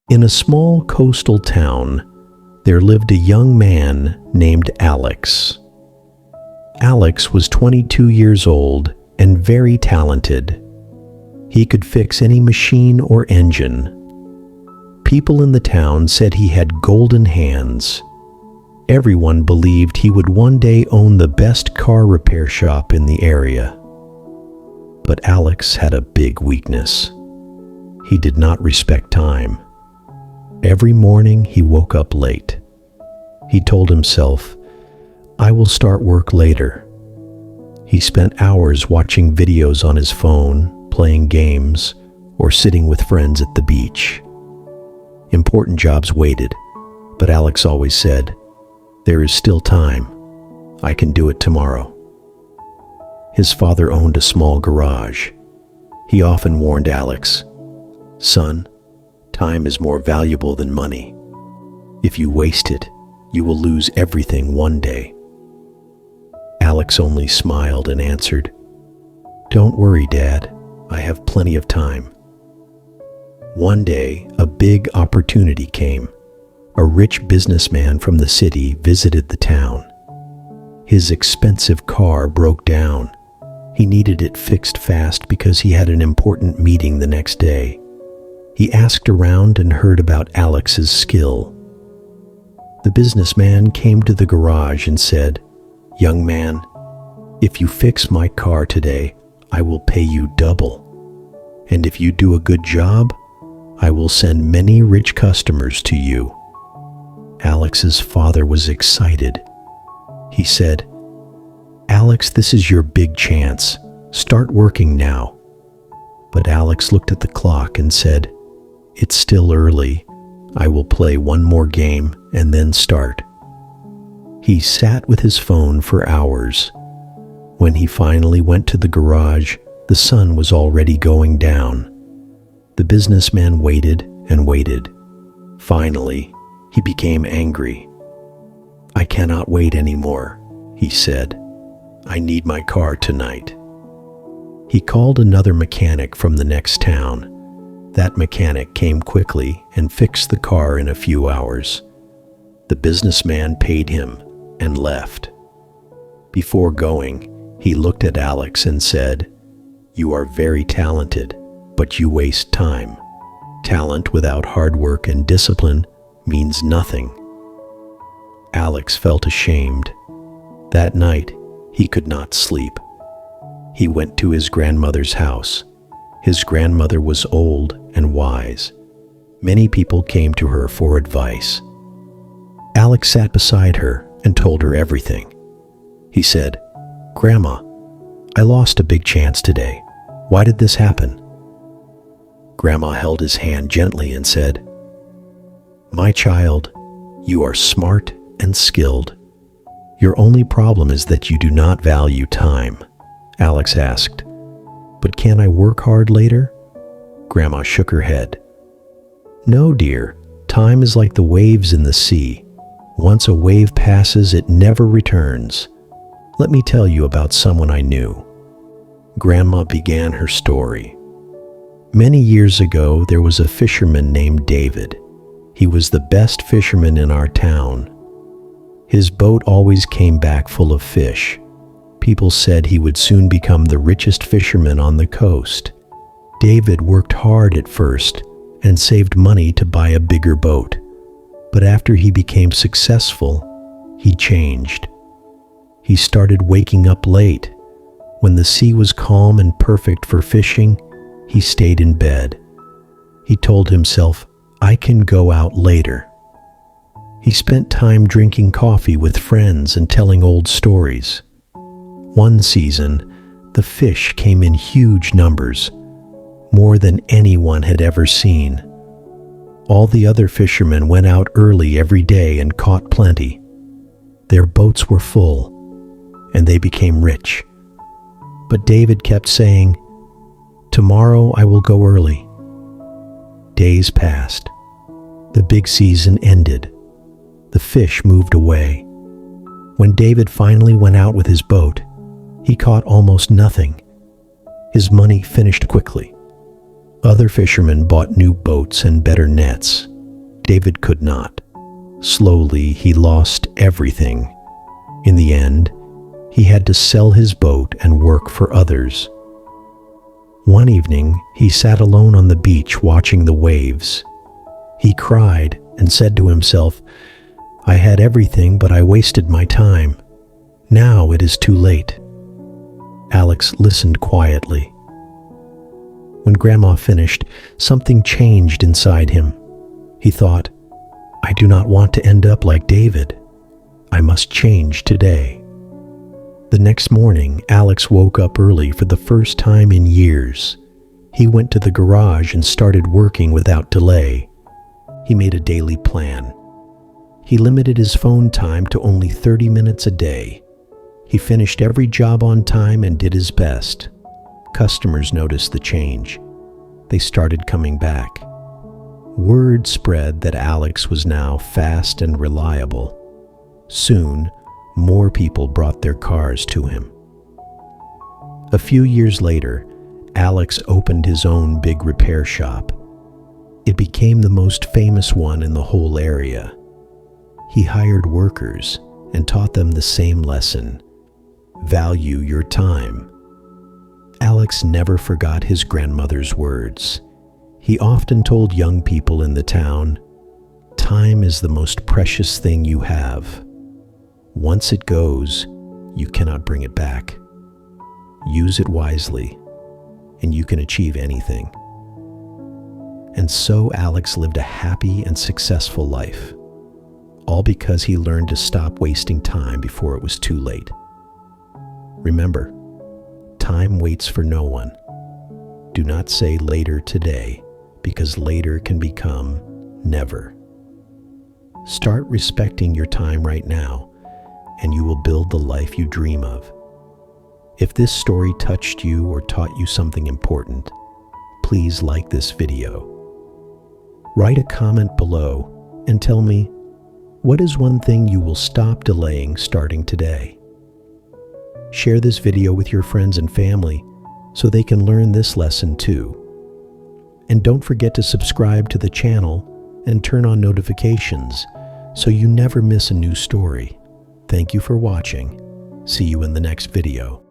In a small coastal town, there lived a young man named Alex. Alex was 22 years old and very talented. He could fix any machine or engine. People in the town said he had golden hands. Everyone believed he would one day own the best car repair shop in the area. But Alex had a big weakness. He did not respect time. Every morning he woke up late. He told himself, "I will start work later." He spent hours watching videos on his phone, playing games, or sitting with friends at the beach. Important jobs waited, but Alex always said, "There is still time. I can do it tomorrow." His father owned a small garage. He often warned Alex, "Son, time is more valuable than money. If you waste it, you will lose everything one day." Alex only smiled and answered, "Don't worry, Dad. I have plenty of time." One day, a big opportunity came. A rich businessman from the city visited the town. His expensive car broke down. He needed it fixed fast because he had an important meeting the next day. He asked around and heard about Alex's skill. The businessman came to the garage and said, "Young man, if you fix my car today, I will pay you double. And if you do a good job, I will send many rich customers to you." Alex's father was excited. He said, "Alex, this is your big chance. Start working now." But Alex looked at the clock and said, "It's still early. I will play one more game and then start." He sat with his phone for hours. When he finally went to the garage, the sun was already going down. The businessman waited and waited. Finally, he became angry. "I cannot wait anymore," he said. "I need my car tonight." He called another mechanic from the next town. That mechanic came quickly and fixed the car in a few hours. The businessman paid him and left. Before going, he looked at Alex and said, "You are very talented, but you waste time. Talent without hard work and discipline means nothing." Alex felt ashamed. That night, he could not sleep. He went to his grandmother's house. His grandmother was old and wise. Many people came to her for advice. Alex sat beside her and told her everything. He said, "Grandma, I lost a big chance today. Why did this happen?" Grandma held his hand gently and said, "My child, you are smart and skilled. Your only problem is that you do not value time." Alex asked, "But can I work hard later?" Grandma shook her head. "No, dear. Time is like the waves in the sea. Once a wave passes, it never returns. Let me tell you about someone I knew." Grandma began her story. Many years ago, there was a fisherman named David. He was the best fisherman in our town. His boat always came back full of fish. People said he would soon become the richest fisherman on the coast. David worked hard at first and saved money to buy a bigger boat. But after he became successful, he changed. He started waking up late. When the sea was calm and perfect for fishing, he stayed in bed. He told himself, "I can go out later." He spent time drinking coffee with friends and telling old stories. One season, the fish came in huge numbers, more than anyone had ever seen. All the other fishermen went out early every day and caught plenty. Their boats were full, and they became rich. But David kept saying, "Tomorrow I will go early." Days passed. The big season ended. The fish moved away. When David finally went out with his boat, he caught almost nothing. His money finished quickly. Other fishermen bought new boats and better nets. David could not. Slowly, he lost everything. In the end, he had to sell his boat and work for others. One evening, he sat alone on the beach watching the waves. He cried and said to himself, "I had everything, but I wasted my time. Now it is too late." Alex listened quietly. When Grandma finished, something changed inside him. He thought, "I do not want to end up like David. I must change today." The next morning, Alex woke up early for the first time in years. He went to the garage and started working without delay. He made a daily plan. He limited his phone time to only 30 minutes a day. He finished every job on time and did his best. Customers noticed the change. They started coming back. Word spread that Alex was now fast and reliable. Soon, more people brought their cars to him. A few years later, Alex opened his own big repair shop. It became the most famous one in the whole area. He hired workers and taught them the same lesson: value your time. Alex never forgot his grandmother's words. He often told young people in the town, "Time is the most precious thing you have. Once it goes, you cannot bring it back. Use it wisely, and you can achieve anything." And so Alex lived a happy and successful life, all because he learned to stop wasting time before it was too late. Remember, time waits for no one. Do not say later today, because later can become never. Start respecting your time right now, and you will build the life you dream of. If this story touched you or taught you something important, please like this video. Write a comment below and tell me, what is one thing you will stop delaying starting today? Share this video with your friends and family so they can learn this lesson too. And don't forget to subscribe to the channel and turn on notifications so you never miss a new story. Thank you for watching. See you in the next video.